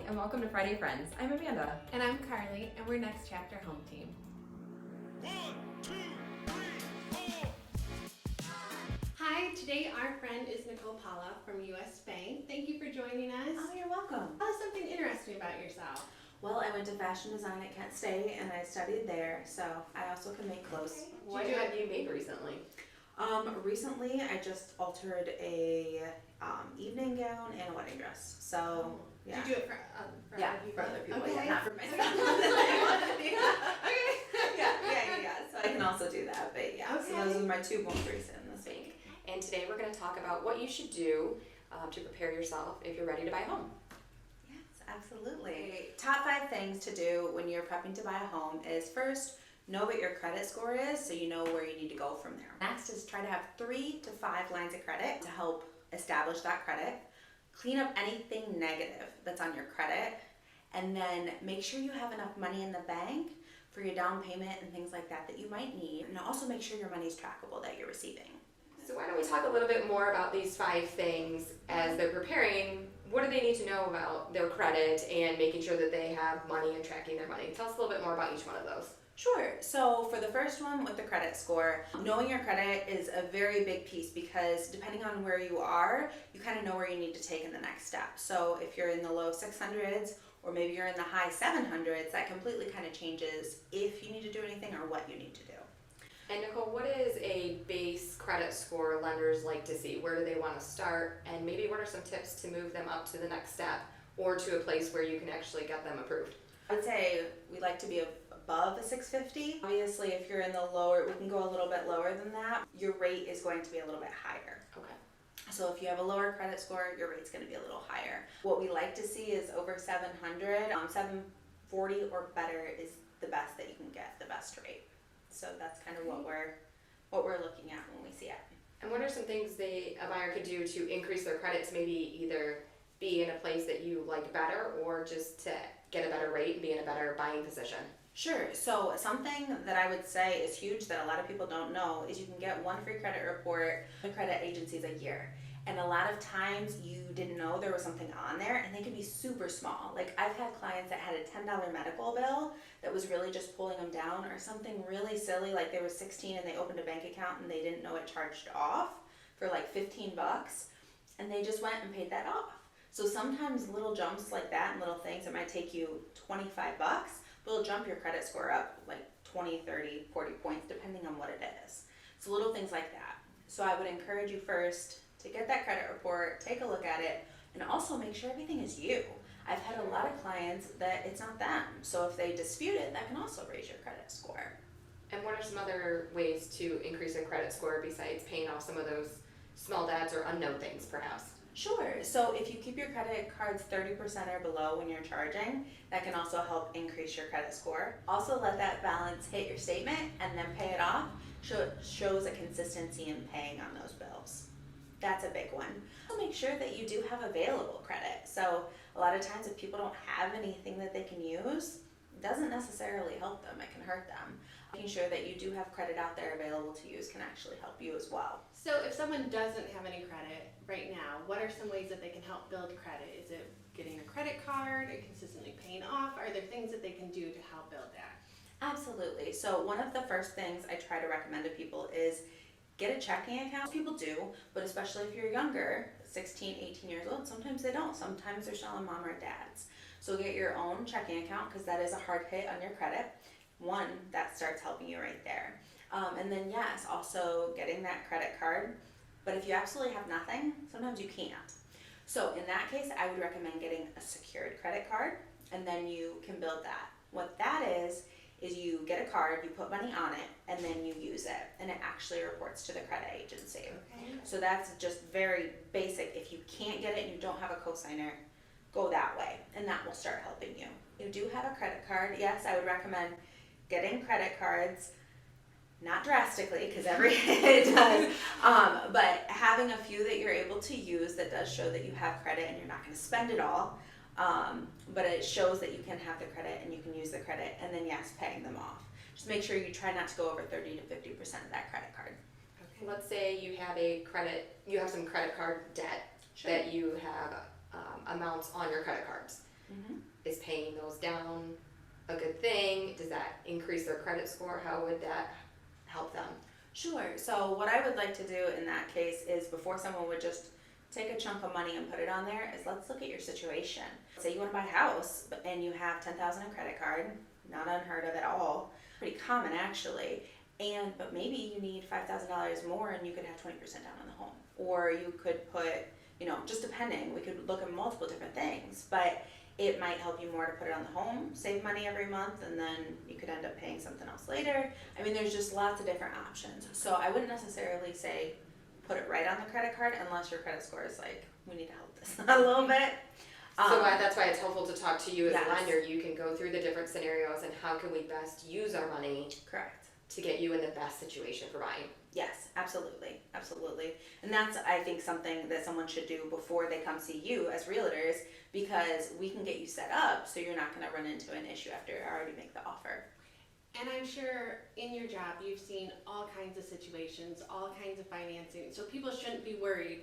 and welcome to Friday Friends. I'm Amanda. And I'm Carly, and we're Next Chapter Home Team. 1, 2, 3, 4. Hi, today our friend is Nicole Pollauf from US Bank. Thank you for joining us. Oh, you're welcome. Tell us something interesting about yourself. Well, I went to fashion design at Kent State and I studied there, so I also can make clothes. Okay. What have you made recently? Recently I just altered a evening gown and a wedding dress. So, yeah. Did you do it for other people? For other people, Okay. yeah, not for myself. Okay. yeah. So I can also do that, but yeah. So those are my two most recent this week. And today we're going to talk about what you should do to prepare yourself if you're ready to buy a home. Yes, absolutely. Top 5 things to do when you're prepping to buy a home is first, know what your credit score is so you know where you need to go from there. Next is try to have 3 to 5 lines of credit to help establish that credit. Clean up anything negative that's on your credit, and then make sure you have enough money in the bank for your down payment and things like that that you might need. And also make sure your money's trackable that you're receiving. So why don't we talk a little bit more about these 5 things as they're preparing. What do they need to know about their credit and making sure that they have money and tracking their money? Tell us a little bit more about each one of those. Sure. So for the first one with the credit score, knowing your credit is a very big piece because depending on where you are, you kind of know where you need to take in the next step. So if you're in the low 600s or maybe you're in the high 700s, that completely kind of changes if you need to do anything or what you need to do. And Nicole, what is a base credit score lenders like to see? Where do they want to start? And maybe what are some tips to move them up to the next step or to a place where you can actually get them approved? I would say we like to be above a 650. Obviously, if you're in the lower, we can go a little bit lower than that. Your rate is going to be a little bit higher. Okay. So if you have a lower credit score, your rate's going to be a little higher. What we like to see is over 700. 740 or better is the best that you can get, the best rate. So that's kind of what we're looking at when we see it. And what are some things a buyer could do to increase their credits? Maybe either be in a place that you like better or just to get a better rate and be in a better buying position. Sure. So something that I would say is huge that a lot of people don't know is you can get one free credit report from credit agencies a year. And a lot of times you didn't know there was something on there and they can be super small. Like I've had clients that had a $10 medical bill that was really just pulling them down, or something really silly like they were 16 and they opened a bank account and they didn't know it charged off for like $15 and they just went and paid that off. So sometimes little jumps like that and little things, it might take you $25, but it'll jump your credit score up like 20, 30, 40 points depending on what it is. So little things like that. So I would encourage you first to get that credit report, take a look at it, and also make sure everything is you. I've had a lot of clients that it's not them. So if they dispute it, that can also raise your credit score. And what are some other ways to increase a credit score besides paying off some of those small debts or unknown things perhaps? Sure. So if you keep your credit cards 30% or below when you're charging, that can also help increase your credit score. Also let that balance hit your statement and then pay it off. Shows a consistency in paying on those bills. That's a big one. Also make sure that you do have available credit. So a lot of times if people don't have anything that they can use, it doesn't necessarily help them, it can hurt them. Making sure that you do have credit out there available to use can actually help you as well. So if someone doesn't have any credit right now, what are some ways that they can help build credit? Is it getting a credit card and consistently paying off? Are there things that they can do to help build that? Absolutely. So one of the first things I try to recommend to people is get a checking account. People do, but especially if you're younger, 16, 18 years old, sometimes they don't. Sometimes they're selling mom or dad's. So get your own checking account because that is a hard hit on your credit. One, that starts helping you right there. And then yes, also getting that credit card. But if you absolutely have nothing, sometimes you can't. So in that case, I would recommend getting a secured credit card and then you can build that. What that is you get a card, you put money on it, and then you use it, and it actually reports to the credit agency. Okay. So that's just very basic. If you can't get it and you don't have a cosigner, go that way, and that will start helping you. You do have a credit card, yes, I would recommend getting credit cards, not drastically, because it does, but having a few that you're able to use that does show that you have credit and you're not going to spend it all. But it shows that you can have the credit and you can use the credit, and then yes, paying them off. Just make sure you try not to go over 30 to 50% of that credit card. Okay. Let's say you have some credit card debt Sure. that you have amounts on your credit cards. Mhm. Is paying those down a good thing? Does that increase their credit score? How would that help them? Sure. So what I would like to do in that case is before someone would just take a chunk of money and put it on there is let's look at your situation. Say you want to buy a house and you have $10,000 in credit card, not unheard of at all, pretty common actually. But maybe you need $5,000 more and you could have 20% down on the home. Or you could put, just depending, we could look at multiple different things, but it might help you more to put it on the home, save money every month, and then you could end up paying something else later. I mean, there's just lots of different options. So I wouldn't necessarily say put it right on the credit card unless your credit score is like, we need to help this a little bit. That's why it's helpful to talk to you as Yes. a lender. You can go through the different scenarios and how can we best use our money Correct. to get you in the best situation for buying. Yes, absolutely, absolutely. And that's, I think, something that someone should do before they come see you as realtors, because we can get you set up so you're not going to run into an issue after I already make the offer. And I'm sure in your job you've seen all kinds of situations, all kinds of financing, so people shouldn't be worried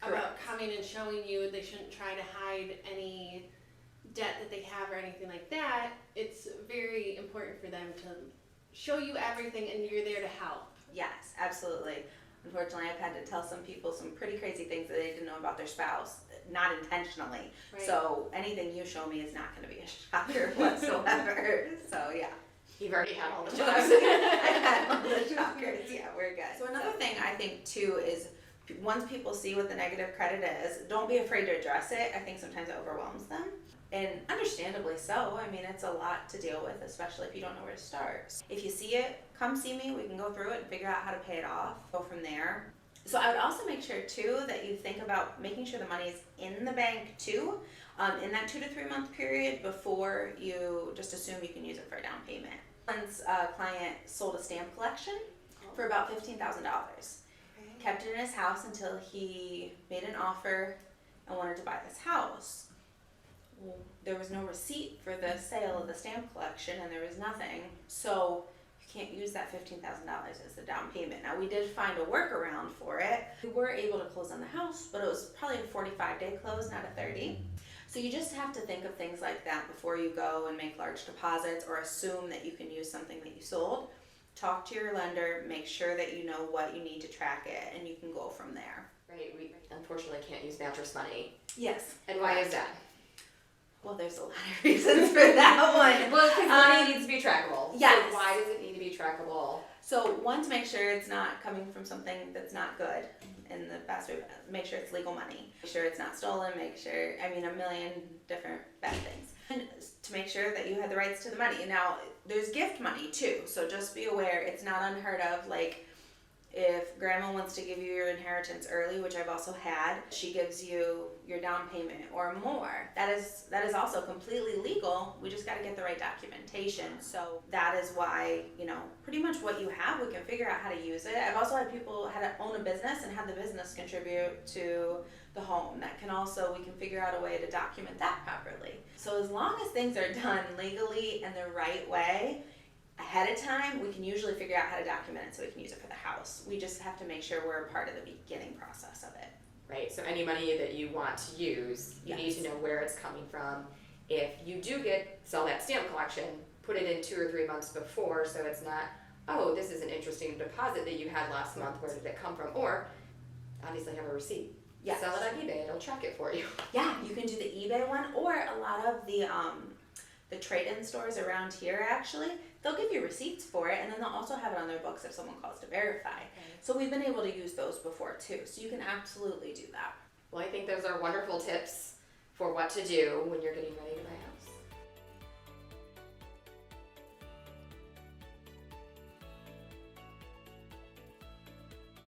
about coming and showing you. They shouldn't try to hide any debt that they have or anything like that. It's very important for them to show you everything and you're there to help. Yes, absolutely. Unfortunately, I've had to tell some people some pretty crazy things that they didn't know about their spouse, not intentionally. Right. So anything you show me is not going to be a shocker whatsoever. So yeah. You've already had all the I've jobs. had all the shockers. Yeah, we're good. So another thing I think too is once people see what the negative credit is, don't be afraid to address it. I think sometimes it overwhelms them. And understandably so. I mean, it's a lot to deal with, especially if you don't know where to start. If you see it, come see me. We can go through it and figure out how to pay it off. Go from there. So I would also make sure too that you think about making sure the money is in the bank too, in that 2 to 3 month period before you just assume you can use it for a down payment. Once a client sold a stamp collection for about $15,000. Kept it in his house until he made an offer and wanted to buy this house. Well, there was no receipt for the sale of the stamp collection and there was nothing, so you can't use that $15,000 as the down payment. Now we did find a workaround for it. We were able to close on the house, but it was probably a 45-day close, not a 30. So you just have to think of things like that before you go and make large deposits or assume that you can use something that you sold. Talk to your lender, make sure that you know what you need to track it, and you can go from there. Right, we unfortunately can't use mattress money. Yes. And why is that? Well, there's a lot of reasons for that one. Well, because money needs to be trackable. Yes. So why does it need to be trackable? So one, to make sure it's not coming from something that's not good in the best way, make sure it's legal money. Make sure it's not stolen, a million different bad things. And to make sure that you had the rights to the money. Now, there's gift money too, so just be aware it's not unheard of. Like, if grandma wants to give you your inheritance early, which I've also had, she gives you your down payment or more. That is also completely legal. We just got to get the right documentation. So that is why, pretty much what you have, we can figure out how to use it. I've also had people had to own a business and had the business contribute to the home. We can figure out a way to document that properly. So as long as things are done legally and the right way, ahead of time, we can usually figure out how to document it so we can use it for the house. We just have to make sure we're a part of the beginning process of it. Right, so any money that you want to use, you need to know where it's coming from. If you do sell that stamp collection, put it in 2 or 3 months before, so it's not, oh, this is an interesting deposit that you had last month, where did it come from? Or, obviously have a receipt. Yes. Sell it on eBay, it'll track it for you. Yeah, you can do the eBay one, or a lot of the trade-in stores around here actually, they'll give you receipts for it, and then they'll also have it on their books if someone calls to verify. Okay. So we've been able to use those before too, so you can absolutely do that. Well, I think those are wonderful tips for what to do when you're getting ready to buy a